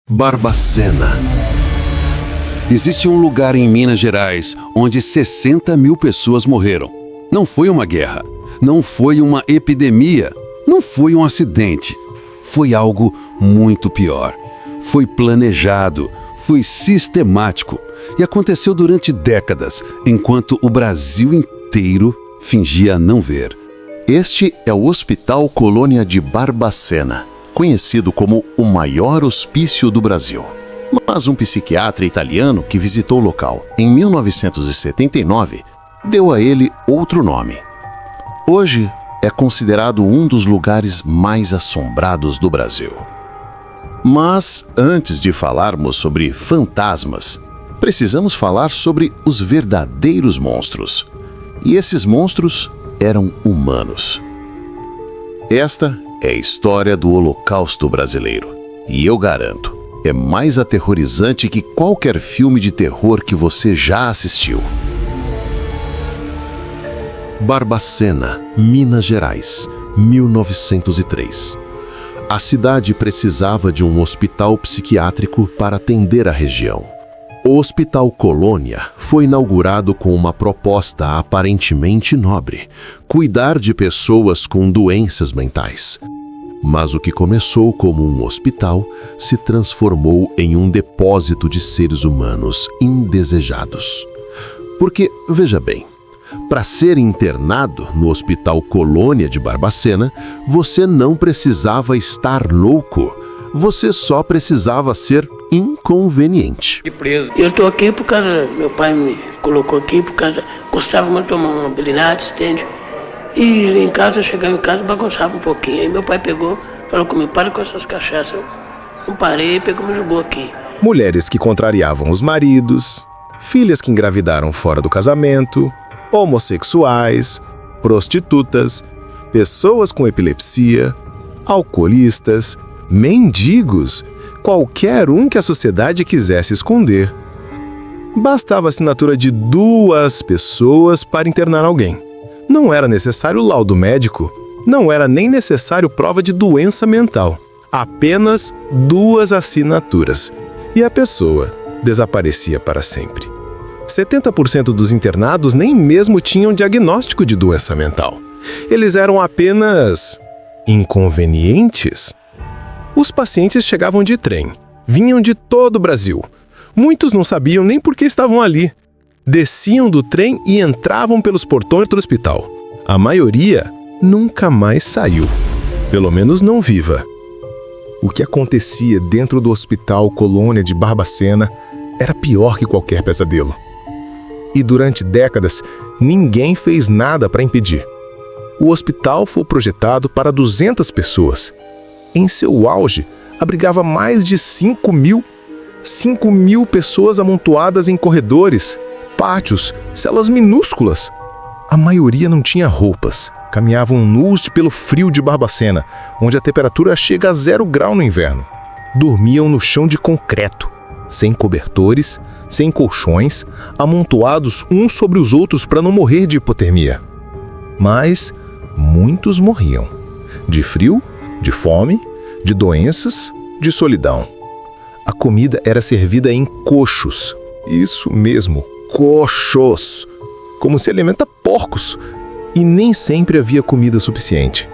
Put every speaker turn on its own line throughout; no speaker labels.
Barbacena. Existe um lugar em Minas Gerais onde 60 mil pessoas morreram. Não foi uma guerra, não foi uma epidemia, não foi um acidente. Foi algo muito pior. Foi planejado, foi sistemático e aconteceu durante décadas, enquanto o Brasil inteiro fingia não ver.
Este é o Hospital Colônia de Barbacena, conhecido como o maior hospício do Brasil. Mas um psiquiatra italiano que visitou o local em 1979 deu a ele outro nome. Hoje é considerado um dos lugares mais assombrados do Brasil. Mas antes de falarmos sobre fantasmas, precisamos falar sobre os verdadeiros monstros. E esses monstros eram humanos. Esta é a história do Holocausto brasileiro. E eu garanto, é mais aterrorizante que qualquer filme de terror que você já assistiu.
Barbacena, Minas Gerais, 1903. A cidade precisava de um hospital psiquiátrico para atender a região. O Hospital Colônia foi inaugurado com uma proposta aparentemente nobre: cuidar de pessoas com doenças mentais. Mas o que começou como um hospital se transformou em um depósito de seres humanos indesejados. Porque, veja bem, para ser internado no Hospital Colônia de Barbacena, você não precisava estar louco, você só precisava ser inconveniente.
Eu estou aqui por causa, meu pai me colocou aqui por causa, gostava muito de tomar uma habilidade, entende? E em casa, eu chegava em casa, bagunçava um pouquinho. Aí meu pai pegou, falou comigo: para com essas cachaças. Eu não parei, pegou e me jogou aqui.
Mulheres que contrariavam os maridos, filhas que engravidaram fora do casamento, homossexuais, prostitutas, pessoas com epilepsia, alcoolistas, mendigos, qualquer um que a sociedade quisesse esconder. Bastava a assinatura de 2 pessoas para internar alguém. Não era necessário laudo médico, não era nem necessário prova de doença mental. Apenas 2 assinaturas. E a pessoa desaparecia para sempre. 70% dos internados nem mesmo tinham diagnóstico de doença mental. Eles eram apenas inconvenientes. Os pacientes chegavam de trem, vinham de todo o Brasil. Muitos não sabiam nem por que estavam ali. Desciam do trem e entravam pelos portões do hospital. A maioria nunca mais saiu, pelo menos não viva. O que acontecia dentro do Hospital Colônia de Barbacena era pior que qualquer pesadelo. E durante décadas, ninguém fez nada para impedir. O hospital foi projetado para 200 pessoas. Em seu auge, abrigava mais de 5 mil pessoas amontoadas em corredores, pátios, celas minúsculas. A maioria não tinha roupas, caminhavam nus pelo frio de Barbacena, onde a temperatura chega a 0 grau no inverno. Dormiam no chão de concreto, sem cobertores, sem colchões, amontoados uns sobre os outros para não morrer de hipotermia. Mas muitos morriam, de frio, de fome, de doenças, de solidão. A comida era servida em coxos. Isso mesmo, coxos. Como se alimenta porcos. E nem sempre havia comida suficiente.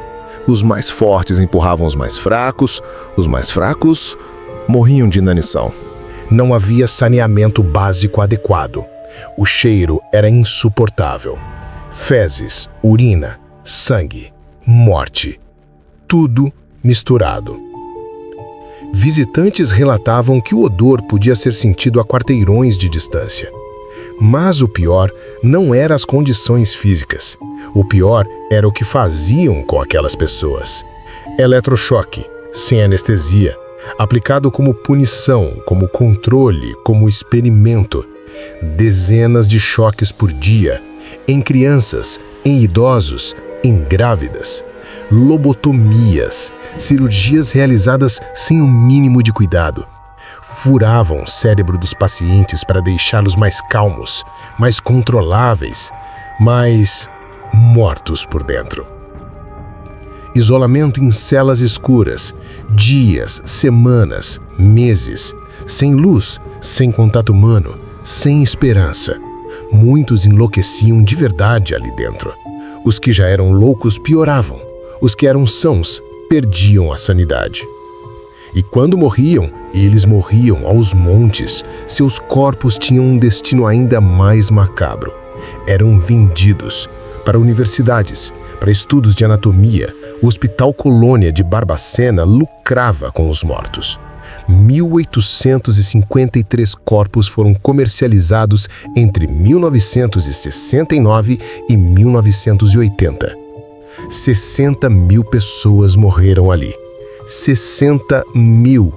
Os mais fortes empurravam os mais fracos morriam de inanição. Não havia saneamento básico adequado. O cheiro era insuportável. Fezes, urina, sangue, morte. Tudo misturado. Visitantes relatavam que o odor podia ser sentido a quarteirões de distância. Mas o pior não eram as condições físicas. O pior era o que faziam com aquelas pessoas. Eletrochoque, sem anestesia, aplicado como punição, como controle, como experimento. Dezenas de choques por dia, em crianças, em idosos, em grávidas. Lobotomias, cirurgias realizadas sem o mínimo de cuidado. Furavam o cérebro dos pacientes para deixá-los mais calmos, mais controláveis, mais mortos por dentro.
Isolamento em celas escuras, dias, semanas, meses, sem luz, sem contato humano, sem esperança. Muitos enlouqueciam de verdade ali dentro. Os que já eram loucos pioravam. Os que eram sãos perdiam a sanidade. E quando morriam, eles morriam aos montes. Seus corpos tinham um destino ainda mais macabro. Eram vendidos para universidades, para estudos de anatomia. O Hospital Colônia de Barbacena lucrava com os mortos. 1.853 corpos foram comercializados entre 1969 e 1980. 60 mil pessoas morreram ali. 60 mil.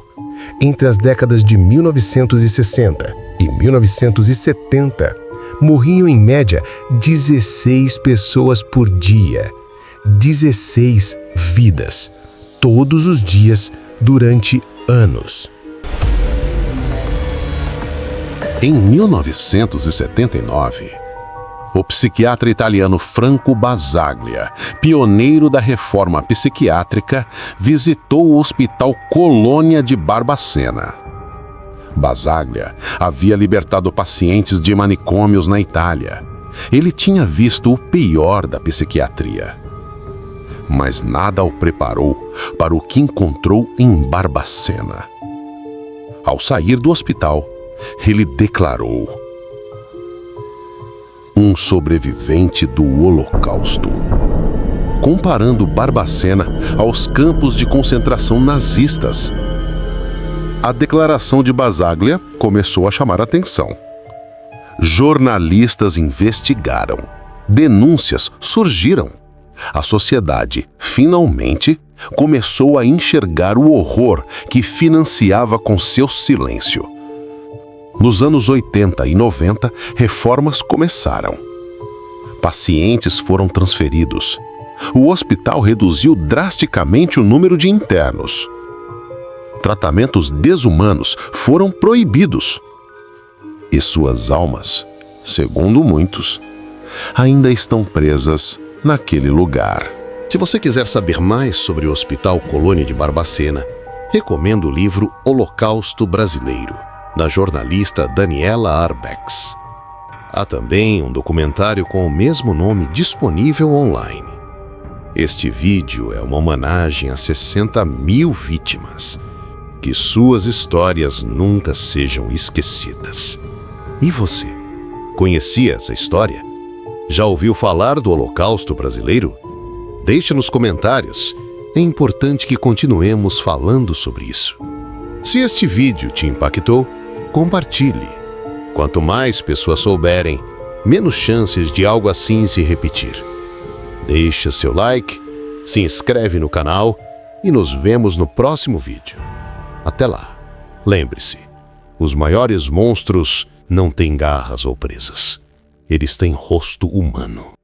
Entre as décadas de 1960 e 1970, morriam em média 16 pessoas por dia. 16 vidas. Todos os dias, durante anos.
Em 1979, o psiquiatra italiano Franco Basaglia, pioneiro da reforma psiquiátrica, visitou o Hospital Colônia de Barbacena. Basaglia havia libertado pacientes de manicômios na Itália. Ele tinha visto o pior da psiquiatria. Mas nada o preparou para o que encontrou em Barbacena. Ao sair do hospital, ele declarou: um sobrevivente do Holocausto, comparando Barbacena aos campos de concentração nazistas. A declaração de Basaglia começou a chamar a atenção. Jornalistas investigaram. Denúncias surgiram. A sociedade, finalmente, começou a enxergar o horror que financiava com seu silêncio. Nos anos 80 e 90, reformas começaram. Pacientes foram transferidos. O hospital reduziu drasticamente o número de internos. Tratamentos desumanos foram proibidos. E suas almas, segundo muitos, ainda estão presas naquele lugar.
Se você quiser saber mais sobre o Hospital Colônia de Barbacena, recomendo o livro Holocausto Brasileiro, da jornalista Daniela Arbex. Há também um documentário com o mesmo nome disponível online. Este vídeo é uma homenagem a 60 mil vítimas. Que suas histórias nunca sejam esquecidas. E você? Conhecia essa história? Já ouviu falar do Holocausto Brasileiro? Deixe nos comentários. É importante que continuemos falando sobre isso. Se este vídeo te impactou, compartilhe. Quanto mais pessoas souberem, menos chances de algo assim se repetir. Deixa seu like, se inscreve no canal e nos vemos no próximo vídeo. Até lá. Lembre-se, os maiores monstros não têm garras ou presas. Eles têm rosto humano.